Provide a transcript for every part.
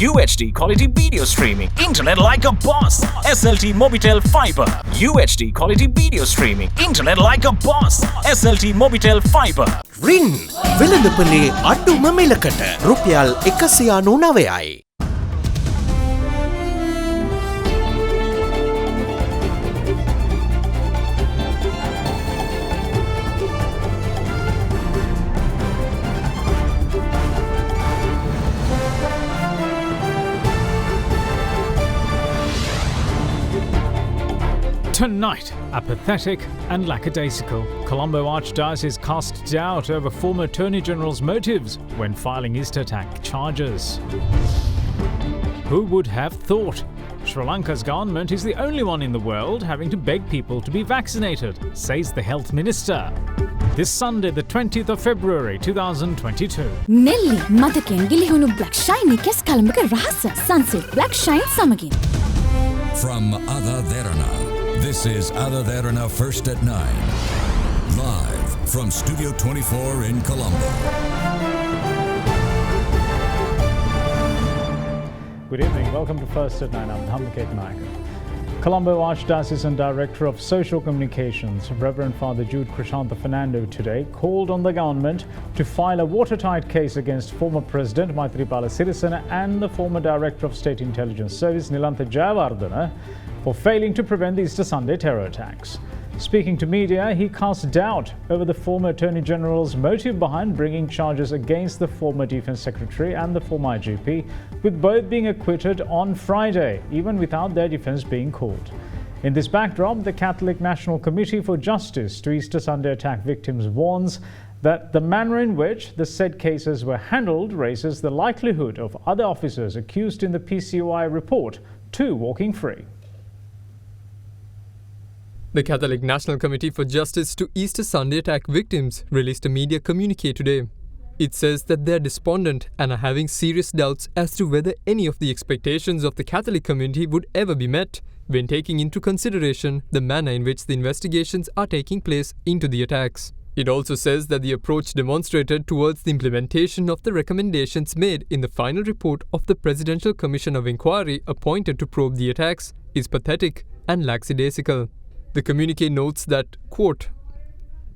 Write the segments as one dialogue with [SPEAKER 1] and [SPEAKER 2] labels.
[SPEAKER 1] UHD quality video streaming, internet like a boss. SLT Mobitel Fiber. UHD quality video streaming, internet like a boss. SLT Mobitel Fiber.
[SPEAKER 2] රින් වෙළඳපොලේ අඩුම මිලකට රුපියල් 199යි.
[SPEAKER 3] Tonight, apathetic and lackadaisical, Colombo Archdiocese casts doubt over former Attorney General's motives when filing Easter attack charges. Who would have thought? Sri Lanka's government is the only one in the world having to beg people to be vaccinated, says the Health Minister. This Sunday, the 20th of February 2022.
[SPEAKER 4] Nelly, මතකෙන් ගිලිහුණු black shiny කෙස් කලඹක රහස sunset black shine සමගින්.
[SPEAKER 5] From AdaDerana. This is AdaDerana First at 9. Live from Studio 24 in Colombo.
[SPEAKER 3] Good evening. Welcome to First at 9. I'm Dhammaket Nayak. Colombo Archdiocesan Director of Social Communications, Reverend Father Jude Krishantha Fernando, today called on the government to file a watertight case against former President Maithripala Sirisena and the former Director of State Intelligence Service Nilantha Jayawardena for failing to prevent the Easter Sunday terror attacks. Speaking to media, he cast doubt over the former Attorney General's motive behind bringing charges against the former Defence Secretary and the former IGP, with both being acquitted on Friday, even without their defence being called. In this backdrop, the Catholic National Committee for Justice to Easter Sunday attack victims warns that the manner in which the said cases were handled raises the likelihood of other officers accused in the PCOI report too walking free.
[SPEAKER 6] The Catholic National Committee for Justice to Easter Sunday attack victims released a media communique today. It says that they are despondent and are having serious doubts as to whether any of the expectations of the Catholic community would ever be met when taking into consideration the manner in which the investigations are taking place into the attacks. It also says that the approach demonstrated towards the implementation of the recommendations made in the final report of the Presidential Commission of Inquiry appointed to probe the attacks is pathetic and lackadaisical. The communique notes that, quote,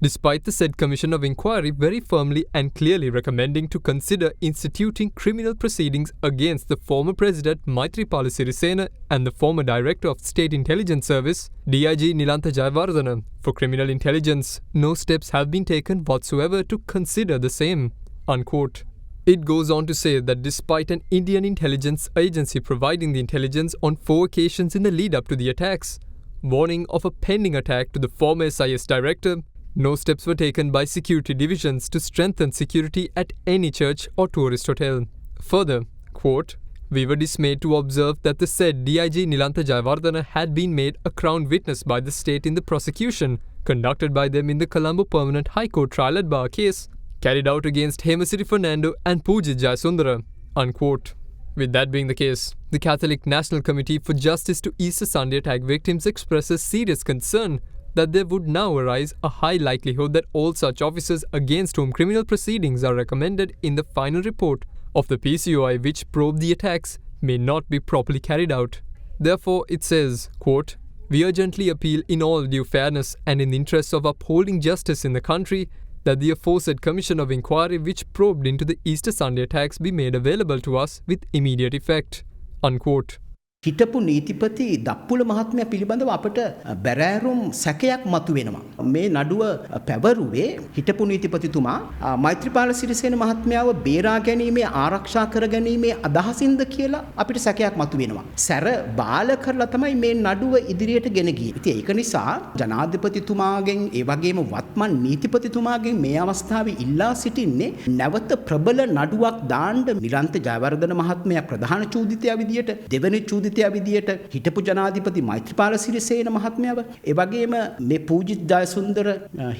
[SPEAKER 6] despite the said Commission of Inquiry very firmly and clearly recommending to consider instituting criminal proceedings against the former President Maithripala Sirisena and the former Director of State Intelligence Service, DIG Nilantha Jayawardena, for criminal intelligence, no steps have been taken whatsoever to consider the same, unquote. It goes on to say that despite an Indian intelligence agency providing the intelligence on 4 occasions in the lead up to the attacks, warning of a pending attack to the former SIS director, no steps were taken by security divisions to strengthen security at any church or tourist hotel. Further, quote, we were dismayed to observe that the said DIG Nilantha Jayawardena had been made a crown witness by the state in the prosecution conducted by them in the Colombo Permanent High Court trial at bar case carried out against Hemasiri Fernando and Pujit Jayasundara, unquote. With that being the case, the Catholic National Committee for Justice to Easter Sunday attack victims expresses serious concern that there would now arise a high likelihood that all such officers against whom criminal proceedings are recommended in the final report of the PCOI which probe the attacks may not be properly carried out. Therefore, it says, quote, we urgently appeal in all due fairness and in the interest of upholding justice in the country that the aforesaid Commission of Inquiry which probed into the Easter Sunday attacks be made available to us with immediate effect, unquote.
[SPEAKER 7] හිටපු නීතිපති දප්පුල මහත්මයා පිළිබඳව අපට බැරෑරුම් සැකයක් මතුවෙනවා. මේ නඩුව පැවරුවේ හිටපු නීතිපතිතුමා මෛත්‍රීපාල සිරිසේන මහත්මයාව බේරා ගැනීමේ ආරක්ෂා කර ගැනීමේ අදහසින්ද කියලා අපිට සැකයක් මතුවෙනවා. සැර බාල කරලා තමයි මේ නඩුව ඉදිරියට ගෙන ගියේ. ඉතින් ඒක නිසා ජනාධිපතිතුමාගෙන් ඒ වගේම වත්මන් නීතිපතිතුමාගෙන් මේ අවස්ථාවේ ඉල්ලා සිටින්නේ නැවත ප්‍රබල නඩුවක් දාන්න නිලන්ත ජයවර්ධන මහත්මයා ප්‍රධාන චූදිතයා විදියට දෙවැනි චූදිතයා පූජිතයා විදියට හිටපු ජනාධිපති මෛත්‍රීපාල සිරිසේන මහත්මයාව ඒ වගේම මේ පූජිත ජයසුන්දර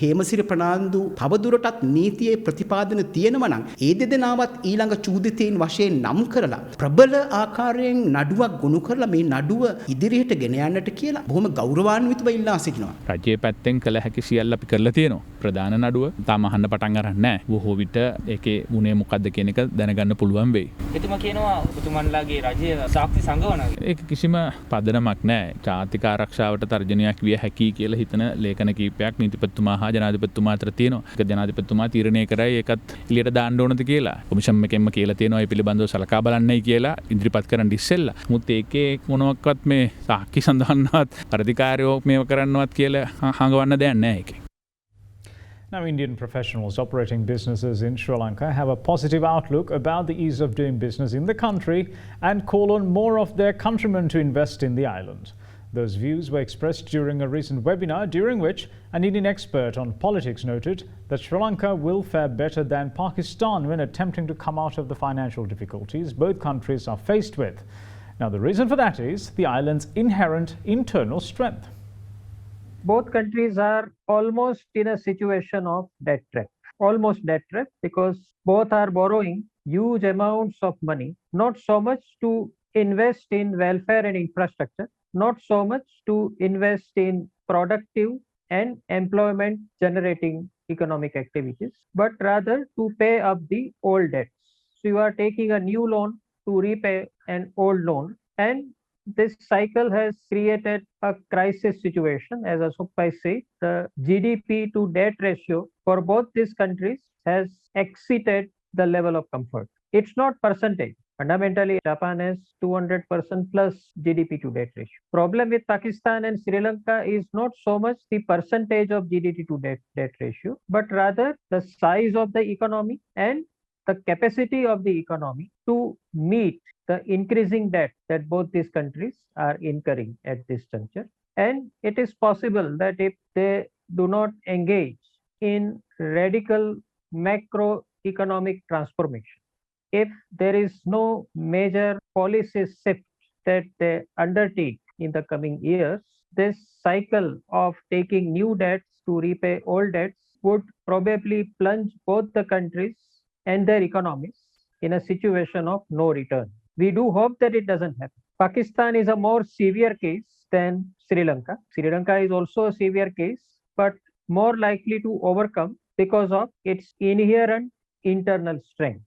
[SPEAKER 7] හේමසිරි ප්‍රනාන්දු තවදුරටත් නීතියේ ප්‍රතිපාදන තියෙනවා නම් ඒ දෙදෙනාවත් ඊළඟ චූදිතයින් වශයෙන් නම් කරලා ප්‍රබල ආකාරයෙන් නඩුවක් ගොනු කරලා මේ නඩුව ඉදිරියට ගෙන යන්නට කියලා බොහොම ගෞරවාන්විතව ඉල්ලා සිටිනවා.
[SPEAKER 8] රජයේ පැත්තෙන් කළ හැකි සියල්ල අපි කරලා තියෙනවා. ප්‍රධාන නඩුව තාම අහන්න පටන් අරන් නැහැ. බොහෝ විට ඒකේ මුනේ මොකද්ද කියන එක දැනගන්න පුළුවන් වෙයි.
[SPEAKER 9] එතුමා කියනවා ඔබතුමන්ලාගේ රජය සාක්ෂි සංගවනවා.
[SPEAKER 8] ඒක කිසිම පදනමක් නැහැ. ජාතික ආරක්ෂාවට තර්ජනයක් විය හැකි කියලා හිතන ලේඛන කීපයක් නීතිපතිතුමා හා ජනාධිපතිතුමා අතර තියෙනවා. ඒක ජනාධිපතිතුමා තීරණය කරයි ඒකත් එළියට දාන්න ඕනද කියලා. කොමිෂන් එකෙන්ම කියලා තියෙනවා ඒ පිළිබඳව සලකා බලන්නයි කියලා ඉදිරිපත් කරන්න ඉස්සෙල්ලා. මුත් ඒකේ මොනවාක්වත් මේ සාක්ෂි සඳහන්වත් අධිකාරියෝ මේව කරන්නවත් කියලා හංගවන්න දෙයක් නැහැ ඒකේ.
[SPEAKER 3] Now, Indian professionals operating businesses in Sri Lanka have a positive outlook about the ease of doing business in the country and call on more of their countrymen to invest in the island. Those views were expressed during a recent webinar, during which an Indian expert on politics noted that Sri Lanka will fare better than Pakistan when attempting to come out of the financial difficulties both countries are faced with. Now, the reason for that is the island's inherent internal strength.
[SPEAKER 10] Both countries are almost in a situation of debt trap, almost debt trap, because both are borrowing huge amounts of money, not so much to invest in welfare and infrastructure, not so much to invest in productive and employment generating economic activities, but rather to pay up the old debts. So you are taking a new loan to repay an old loan, and this cycle has created a crisis situation. As Asukpai said, the GDP to debt ratio for both these countries has exceeded the level of comfort. It's not percentage. Fundamentally, Japan has 200% plus GDP to debt ratio. Problem with Pakistan and Sri Lanka is not so much the percentage of GDP to debt ratio, but rather the size of the economy and the capacity of the economy to meet the increasing debt that both these countries are incurring at this juncture. And it is possible that if they do not engage in radical macroeconomic transformation, if there is no major policy shift that they undertake in the coming years, this cycle of taking new debts to repay old debts would probably plunge both the countries and their economies in a situation of no return. We do hope that it doesn't happen. Pakistan is a more severe case than Sri Lanka. Sri Lanka is also a severe case, but more likely to overcome because of its inherent internal strengths.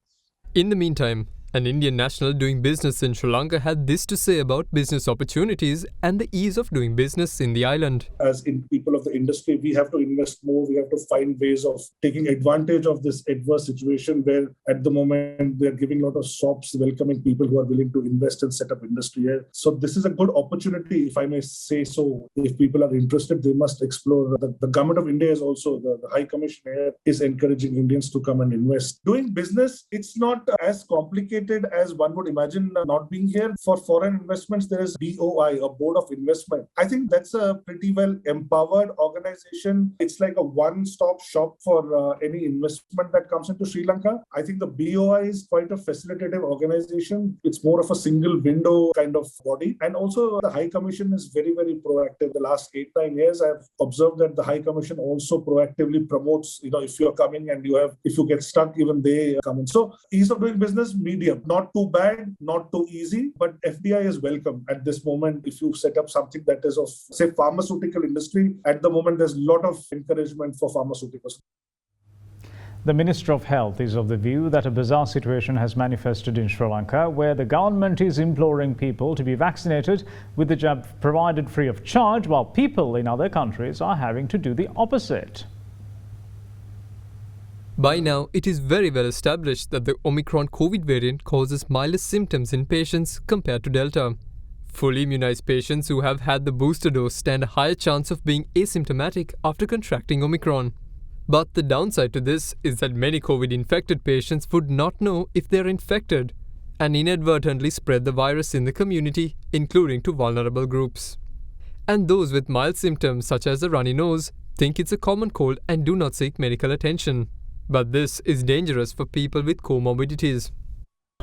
[SPEAKER 6] In the meantime, an Indian national doing business in Sri Lanka had this to say about business opportunities and the ease of doing business in the island.
[SPEAKER 11] As in people of the industry, we have to invest more. We have to find ways of taking advantage of this adverse situation where at the moment they're giving a lot of shops welcoming people who are willing to invest and set up industry here. So this is a good opportunity, if I may say so. If people are interested, they must explore. The government of India is also, the High Commission here is encouraging Indians to come and invest. Doing business, it's not as complicated as one would imagine not being here. For foreign investments, there is BOI, a Board of Investment. I think that's a pretty well empowered organization. It's like a one-stop shop for any investment that comes into Sri Lanka. I think the BOI is quite a facilitative organization. It's more of a single window kind of body. And also the High Commission is very, very proactive. The last 8-9 years, I've observed that the High Commission also proactively promotes, if you're coming and if you get stuck, even they come in. So ease of doing business, medium. Not too bad, not too easy, but FDI is welcome at this moment. If you set up something that is of, say, pharmaceutical industry, at the moment there's a lot of encouragement for pharmaceuticals.
[SPEAKER 3] The Minister of Health is of the view that a bizarre situation has manifested in Sri Lanka, where the government is imploring people to be vaccinated with the jab provided free of charge, while people in other countries are having to do the opposite.
[SPEAKER 6] By now, it is very well established that the Omicron COVID variant causes milder symptoms in patients compared to Delta. Fully immunized patients who have had the booster dose stand a higher chance of being asymptomatic after contracting Omicron. But the downside to this is that many COVID-infected patients would not know if they are infected and inadvertently spread the virus in the community, including to vulnerable groups. And those with mild symptoms such as a runny nose think it's a common cold and do not seek medical attention. But this is dangerous for people with comorbidities.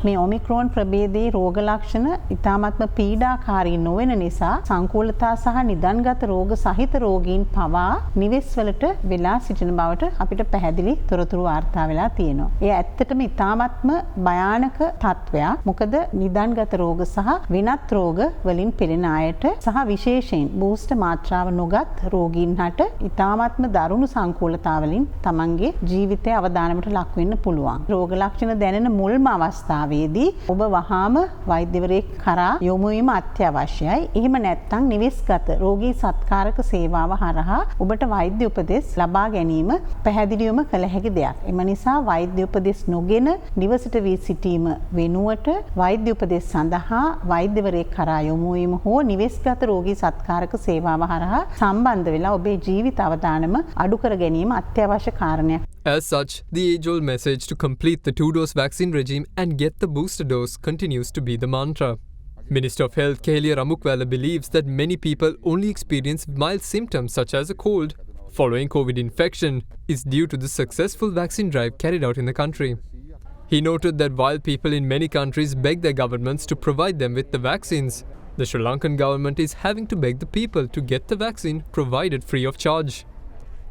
[SPEAKER 12] මේ Omicron ප්‍රභේදයේ රෝග ලක්ෂණ ඉතාමත්ම පීඩාකාරී නොවන නිසා සංකූලතා සහ නිදන්ගත රෝග සහිත රෝගීන් පවා නිවෙස් වලට වෙලා සිටින බවට අපිට පැහැදිලි තොරතුරු වාර්තා වෙලා තියෙනවා. ඒ ඇත්තටම ඉතාමත්ම භයානක තත්ත්වයක්. මොකද නිදන්ගත රෝග සහ වෙනත් රෝග වලින් පෙළෙන අයට සහ විශේෂයෙන් බූස්ටර් මාත්‍රාව නොගත් රෝගීන්ට ඉතාමත්ම දරුණු සංකූලතාවලින් තමන්ගේ ජීවිතය අවදානමට ලක් වෙන්න පුළුවන්. රෝග ලක්ෂණ දැනෙන මුල්ම අවස්ථාවේදී ඔබ වහාම වෛද්‍යවරයෙක් කරා යොමු වීම අත්‍යවශ්‍යයි. එහෙම නැත්නම් නිවෙස්ගත රෝගී සත්කාරක සේවාව හරහා ඔබට වෛද්‍ය උපදෙස් ලබා ගැනීම පැහැදිලිවම කළ හැකි දෙයක්. එම නිසා වෛද්‍ය උපදෙස් නොගෙන නිවසට වී සිටීම වෙනුවට වෛද්‍ය උපදෙස් සඳහා වෛද්‍යවරයෙක් කරා යොමු වීම හෝ නිවෙස්ගත රෝගී සත්කාරක සේවාව හරහා සම්බන්ධ වෙලා ඔබේ ජීවිත අවදානම අඩු කර ගැනීම අත්‍යවශ්‍ය කාරණයක්.
[SPEAKER 6] As such, the age-old message to complete the 2-dose vaccine regime and get the booster dose continues to be the mantra. Minister of Health Kehelia Ramukwala believes that many people only experience mild symptoms such as a cold following COVID infection is due to the successful vaccine drive carried out in the country. He noted that while people in many countries beg their governments to provide them with the vaccines, the Sri Lankan government is having to beg the people to get the vaccine provided free of charge.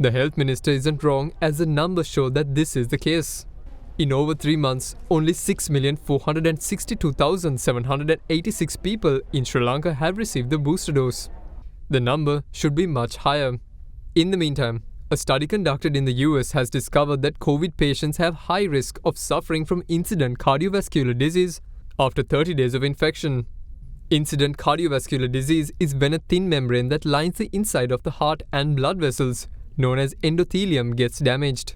[SPEAKER 6] The health minister isn't wrong as the numbers show that this is the case. In over 3 months, only 6,462,786 people in Sri Lanka have received the booster dose. The number should be much higher. In the meantime, a study conducted in the US has discovered that COVID patients have high risk of suffering from incident cardiovascular disease after 30 days of infection. Incident cardiovascular disease is when a thin membrane that lines the inside of the heart and blood vessels, known as endothelium, gets damaged.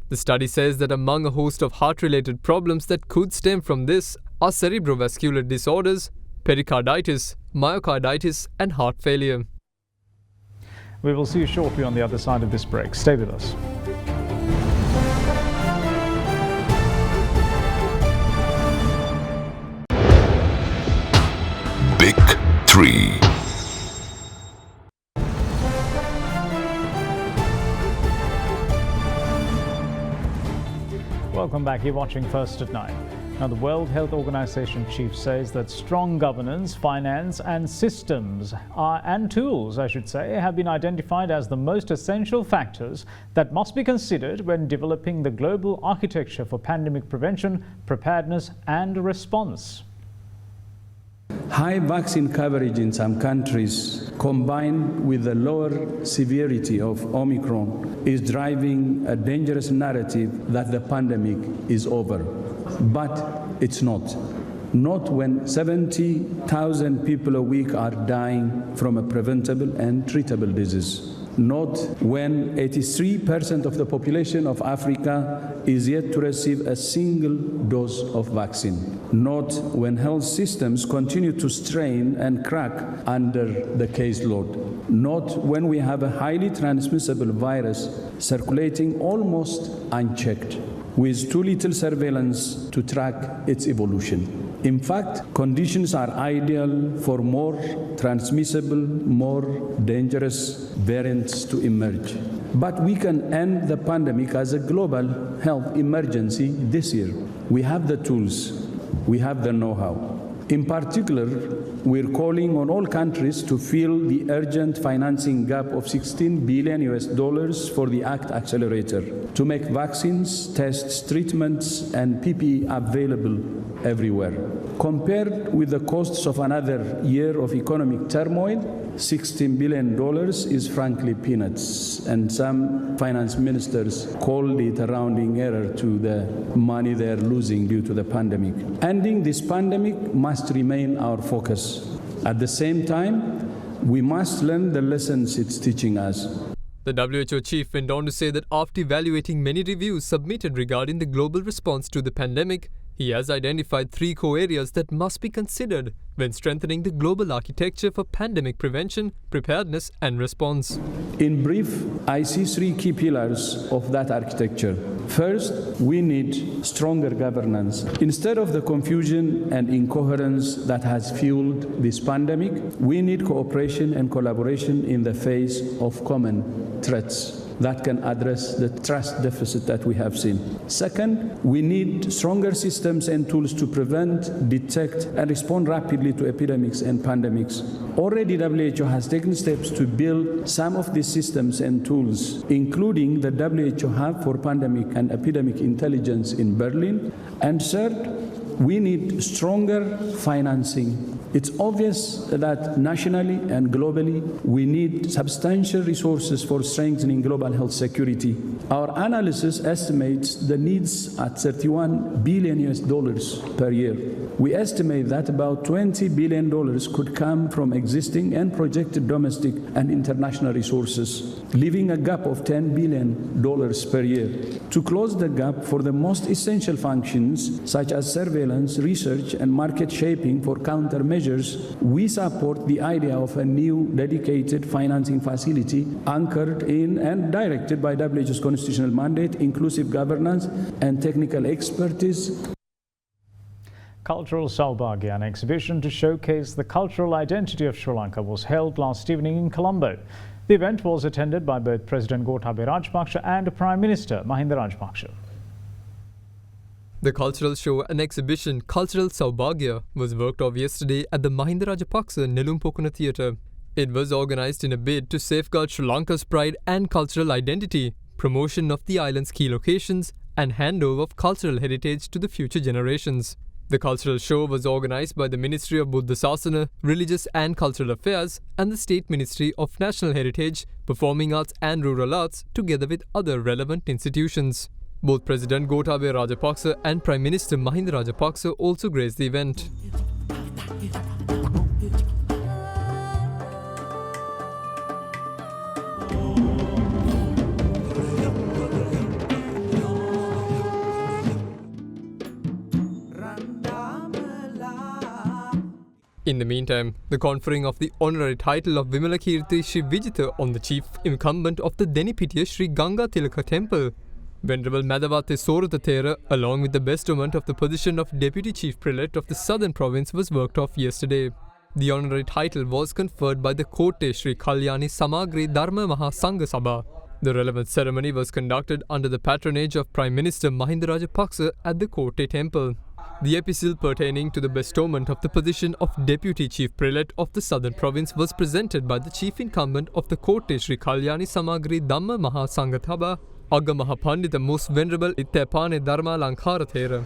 [SPEAKER 6] The study says that among a host of heart-related problems that could stem from this are cerebrovascular disorders, pericarditis, myocarditis, and heart failure.
[SPEAKER 3] We will see you shortly on the other side of this break. Stay with us.
[SPEAKER 5] Big 3.
[SPEAKER 3] Welcome back. You're watching First at 9. Now, the World Health Organization chief says that strong governance, finance and systems and tools, I should say, have been identified as the most essential factors that must be considered when developing the global architecture for pandemic prevention, preparedness and response.
[SPEAKER 13] High vaccine coverage in some countries, combined with the lower severity of Omicron, is driving a dangerous narrative that the pandemic is over. But it's not. Not when 70,000 people a week are dying from a preventable and treatable disease. Not when 83% of the population of Africa is yet to receive a single dose of vaccine. Not when health systems continue to strain and crack under the caseload. Not when we have a highly transmissible virus circulating almost unchecked, with too little surveillance to track its evolution. In fact, conditions are ideal for more transmissible, more dangerous variants to emerge. But we can end the pandemic as a global health emergency this year. We have the tools, we have the know-how. In particular, we're calling on all countries to fill the urgent financing gap of $16 billion for the ACT Accelerator to make vaccines, tests, treatments, and PPE available everywhere. Compared with the costs of another year of economic turmoil, $16 billion is frankly peanuts, and some finance ministers called it a rounding error to the money they're losing due to the pandemic. Ending this pandemic must remain our focus. At the same time, we must learn the lessons it's teaching us.
[SPEAKER 6] The WHO chief went on to say that after evaluating many reviews submitted regarding the global response to the pandemic, he has identified 3 core areas that must be considered when strengthening the global architecture for pandemic prevention, preparedness and response.
[SPEAKER 13] In brief, I see 3 key pillars of that architecture. First, we need stronger governance. Instead of the confusion and incoherence that has fueled this pandemic, we need cooperation and collaboration in the face of common threats. that can address the trust deficit that we have seen. Second, we need stronger systems and tools to prevent, detect, and respond rapidly to epidemics and pandemics. Already, WHO has taken steps to build some of these systems and tools, including the WHO Hub for Pandemic and Epidemic Intelligence in Berlin. And third, we need stronger financing. It's obvious that nationally and globally, we need substantial resources for strengthening global health security. Our analysis estimates the needs at $31 billion per year. We estimate that about $20 billion could come from existing and projected domestic and international resources, leaving a gap of $10 billion per year. To close the gap for the most essential functions, such as surveillance, research, and market shaping for countermeasures, we support the idea of a new dedicated financing facility anchored in and directed by WHO's constitutional mandate, inclusive governance, and technical expertise.
[SPEAKER 3] Cultural Saubagya, an exhibition to showcase the cultural identity of Sri Lanka, was held last evening in Colombo. The event was attended by both President Gotabaya Rajapaksa and Prime Minister Mahinda Rajapaksa.
[SPEAKER 6] The cultural show and exhibition Cultural Saubagya was worked off yesterday at the Mahinda Rajapaksa Nelumpokuna Theatre. It was organised in a bid to safeguard Sri Lanka's pride and cultural identity, promotion of the island's key locations, and handover of cultural heritage to the future generations. The cultural show was organised by the Ministry of Buddha Sasana, Religious and Cultural Affairs and the State Ministry of National Heritage, Performing Arts and Rural Arts, together with other relevant institutions. Both President Gotabaya Rajapaksa and Prime Minister Mahinda Rajapaksa also graced the event. In the meantime, the conferring of the honorary title of Vimalakirti Shri Vijitha on the chief incumbent of the Denipitiya Shri Ganga Tilaka Temple, Venerable Madhavate Sorata Thera, along with the bestowment of the position of Deputy Chief Prelate of the Southern Province, was worked off yesterday. The honorary title was conferred by the Kotte Shri Kalyani Samagri Dharma Maha Sangha Sabha. The relevant ceremony was conducted under the patronage of Prime Minister Mahinda Rajapaksa at the Kotte Temple. The epistle pertaining to the bestowment of the position of Deputy Chief Prelate of the Southern Province was presented by the chief incumbent of the Kotte Shri Kalyani Samagri Dhamma Maha Sangha Sabha, Agga Mahapandita Most Venerable Ittepane Dharma Lankara Thera.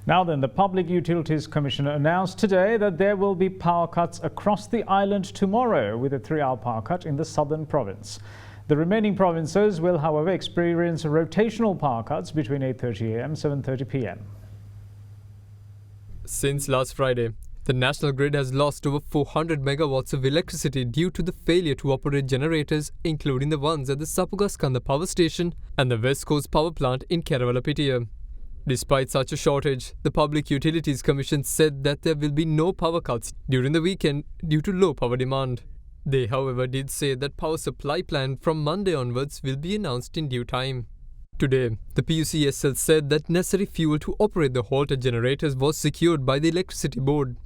[SPEAKER 3] Now then, the Public Utilities Commissioner announced today that there will be power cuts across the island tomorrow, with a 3-hour power cut in the southern province. The remaining provinces will, however, experience rotational power cuts between 8:30 a.m. and 7:30 p.m.
[SPEAKER 6] Since last Friday, the national grid has lost over 400 megawatts of electricity due to the failure to operate generators, including the ones at the Sapugaskanda Power Station and the West Coast Power Plant in Kerawalapitiya. Despite such a shortage, the Public Utilities Commission said that there will be no power cuts during the weekend due to low power demand. They, however, did say that power supply plan from Monday onwards will be announced in due time. Today, the PUCSL said that necessary fuel to operate the halted generators was secured by the Electricity Board.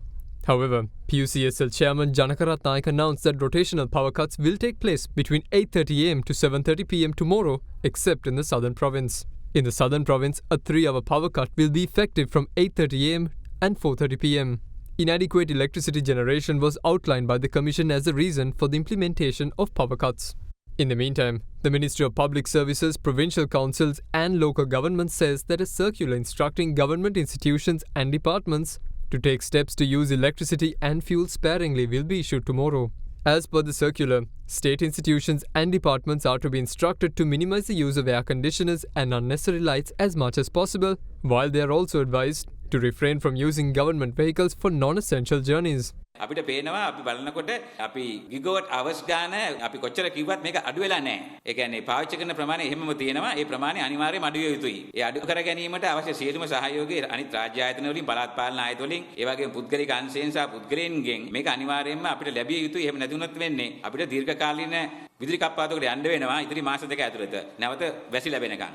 [SPEAKER 6] However, PUCSL Chairman Janakarat Naik announced that rotational power cuts will take place between 8:30 am to 7:30 pm tomorrow, except in the southern province. In the southern province, a 3-hour power cut will be effective from 8:30 am and 4:30 pm. Inadequate electricity generation was outlined by the Commission as a reason for the implementation of power cuts. In the meantime, the Ministry of Public Services, provincial councils and local government says that a circular instructing government institutions and departments to take steps to use electricity and fuel sparingly will be issued tomorrow. As per the circular, state institutions and departments are to be instructed to minimize the use of air conditioners and unnecessary lights as much as possible, while they are also advised to refrain from using government vehicles for non-essential journeys.
[SPEAKER 14] අපිට පේනවා අපි බලනකොට අපි ගිගවට් hours ගාන අපි කොච්චර කිව්වත් මේක අඩු වෙලා නැහැ. ඒ කියන්නේ පාවිච්චි කරන ප්‍රමාණය එහෙමම තියෙනවා. ඒ ප්‍රමාණය අනිවාර්යයෙන්ම අඩු විය යුතුයි. ඒ අඩු කර ගැනීමට අවශ්‍ය සියලුම සහයෝගය අනිත් රාජ්‍ය ආයතන වලින් පළාත් පාලන ආයතන වලින් ඒ වගේම පුද්ගලික අංශයෙන් සහ පුද්ගලයන්ගෙන් මේක අනිවාර්යයෙන්ම අපිට ලැබිය යුතුයි. එහෙම නැතුනොත් වෙන්නේ අපිට දීර්ඝකාලීන විදුලි කප්පාදුවකට යන්න වෙනවා ඉතිරි මාස දෙක ඇතුළත. නැවත වැසි ලැබෙනකන්.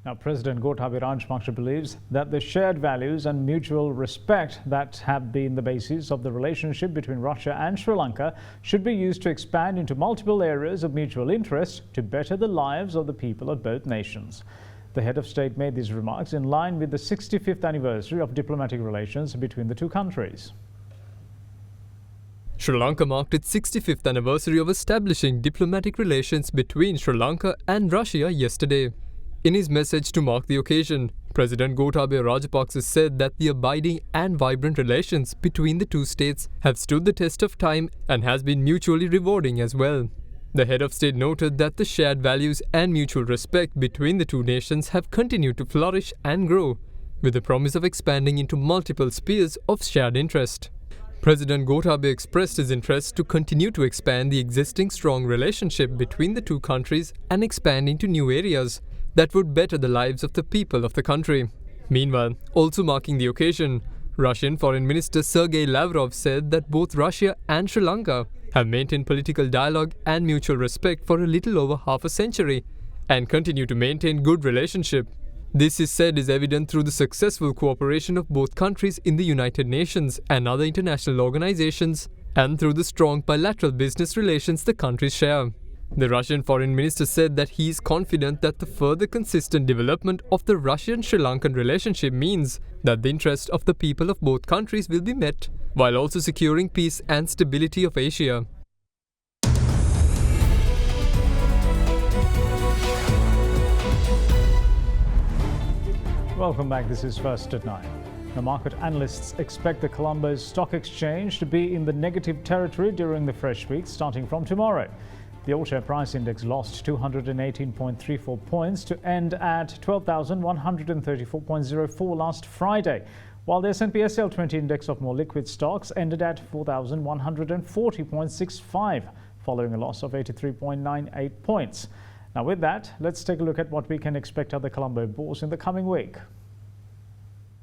[SPEAKER 3] Now, President Gotabaya Rajapaksa believes that the shared values and mutual respect that have been the basis of the relationship between Russia and Sri Lanka should be used to expand into multiple areas of mutual interest to better the lives of the people of both nations. The head of state made these remarks in line with the 65th anniversary of diplomatic relations between the two countries.
[SPEAKER 6] Sri Lanka marked its 65th anniversary of establishing diplomatic relations between Sri Lanka and Russia yesterday. In his message to mark the occasion, President Gotabaya Rajapaksa said that the abiding and vibrant relations between the two states have stood the test of time and has been mutually rewarding as well. The head of state noted that the shared values and mutual respect between the two nations have continued to flourish and grow, with the promise of expanding into multiple spheres of shared interest. President Gotabaya expressed his interest to continue to expand the existing strong relationship between the two countries and expand into new areas that would better the lives of the people of the country. Meanwhile, also marking the occasion, Russian Foreign Minister Sergei Lavrov said that both Russia and Sri Lanka have maintained political dialogue and mutual respect for a little over half a century and continue to maintain good relationship. This, he said, is evident through the successful cooperation of both countries in the United Nations and other international organizations, and through the strong bilateral business relations the countries share. The Russian Foreign Minister said that he is confident that the further consistent development of the Russian-Sri Lankan relationship means that the interest of the people of both countries will be met, while also securing peace and stability of Asia.
[SPEAKER 3] Welcome back. This is First at 9. Now, market analysts expect the Colombo Stock Exchange to be in the negative territory during the fresh week starting from tomorrow. The all-share price index lost 218.34 points to end at 12,134.04 last Friday, while the S&P SL20 index of more liquid stocks ended at 4,140.65, following a loss of 83.98 points. Now, with that, let's take a look at what we can expect at the Colombo Bourse in the coming week.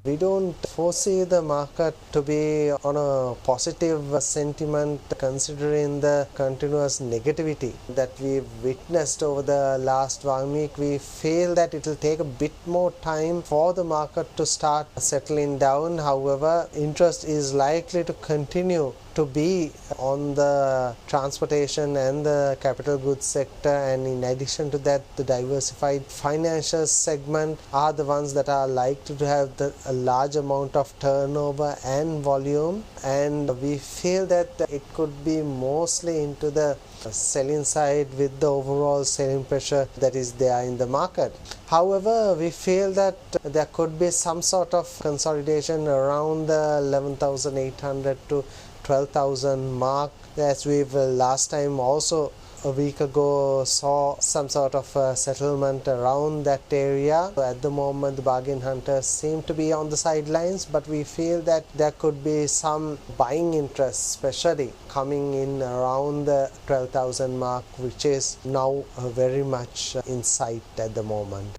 [SPEAKER 15] We don't foresee the market to be on a positive sentiment considering the continuous negativity that we've witnessed over the last 1 week. We feel that it will take a bit more time for the market to start settling down. However, interest is likely to continue to be on the transportation and the capital goods sector, and in addition to that, the diversified financial segment are the ones that are likely to have a large amount of turnover and volume, and we feel that it could be mostly into the selling side with the overall selling pressure that is there in the market. However, we feel that there could be some sort of consolidation around the 11,800 to 12,000 mark, as we've last time also a week ago saw some sort of settlement around that area. So at the moment, the bargain hunters seem to be on the sidelines, but we feel that there could be some buying interest, especially coming in around the 12,000 mark, which is now very much in sight at the moment.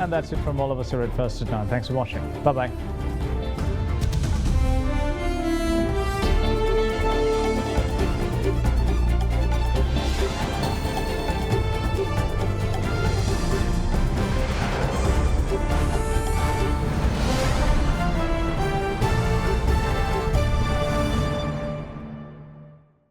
[SPEAKER 3] And that's it from all of us here at First at 9. Thanks for watching. Bye-bye.